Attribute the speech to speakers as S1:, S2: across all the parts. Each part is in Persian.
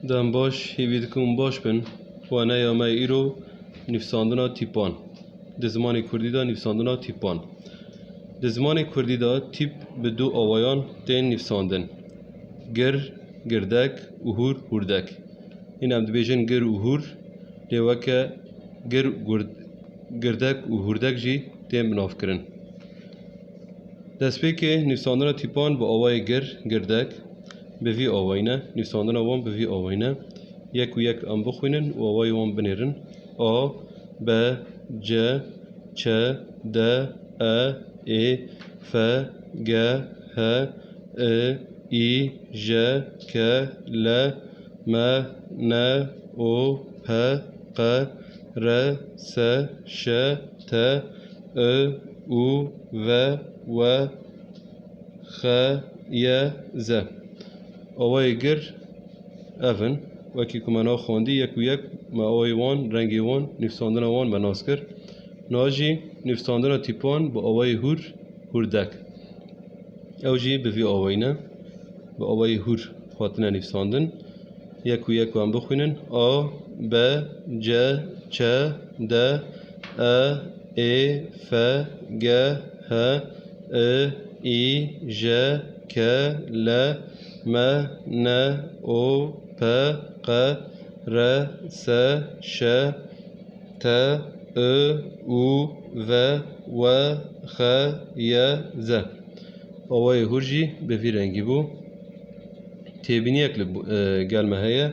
S1: دم باش هیویدکم باش بن وانه یا ما ایرو نفساندنا تیپان ده زمان کردی دا نفساندنا تیپان ده زمان کردی دا تیپ به دو آوایان تین نفساندن گر گردک اهور هردک این هم دبیجن گر اهور لیوکه گر گردک و هردک جی تین بناف کرن دست که نفساندنا تیپان با آوای گردک به وی آواینه نویساندن وان به وی آواینه یک و یک ام بخوینن و آوای وان بنیرن آ ب ج چ د ا ای ف گ ه ا ای ژ ک ل م ن او پ ق ر س ش ت ا او و و خ ی ز آوای گر اون وکی کمانا خواندی یک و یک ما آوای وان رنگی وان نفساندن وان بناس کر ناجی نفساندن تیپان با آوای هردک او جی به وی آوای نه با آوای هور خاطنه نفساندن یک و یک وان بخوینن آ ب ج چ د ا ای ف گ ه ا ای ژ ک ل م ن او پ ق ر س ش ت ا او و و خ ی ز آوای هورجی به وی رنگی بو تیبینی اکل گلمه هیا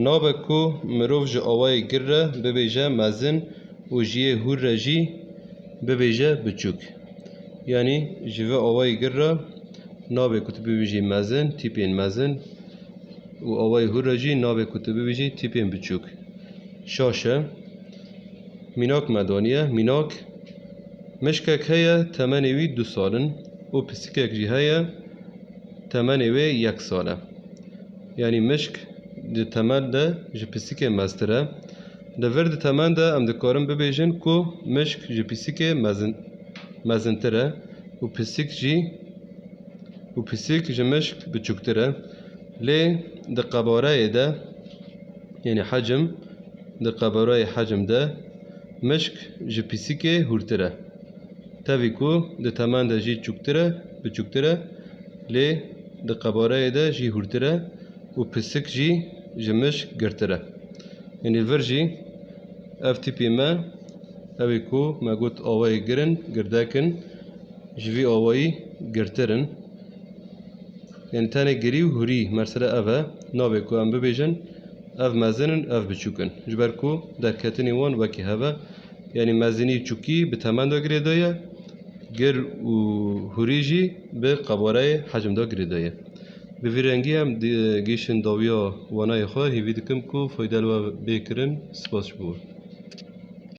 S1: نابه کو مروف جه آوای گر را ببیجه مزن و جیه هور را جی ببیجه بچوک یعنی جوه آوای گر را نابه کتبی بيجي مازن تيبين مازن و آوای هور جی نابه کتبی بيجي تيبين بچوک شاشه میناک مدانیه میناک مشکک هیا تمنوی 2 سالن و پسیکک جی هیا تمنوی 1 ساله یعنی مشک ده تمن ده جی پسیک مستره ده ورد تمن ده ام دکارم ببیجن کو مشک جی پسیک مزنتره و پسیک جی و پسیک جمشک بچوکتره لی ده قباره ده یعنی حجم ده قباره حجم ده مشک جی پسیک هورتره تاوی کو ده تمن ده جی چوکتره بچوکتره لی ده قباره ده جی هورتره و پسیک جی جمشک گرتره یعنی ورجی اف تیپی ما اوی کو ما گوت آوای گرن گردکن جوی آوایی گرترن یعنی تنه گری و هوری مرسله اوه نابه کو ام ببیجن اف مزنن اف بچوکن جبر کو در کتنی وان وکی هوا یعنی مزنی چوکی به تمن دا گری دایه گر و هوری جی به قباره حجم دا گری دایه به ویرنگی هم گیشن داویا وانای خواه هیوی دکم کو فایده لوا بکرن سپاس بود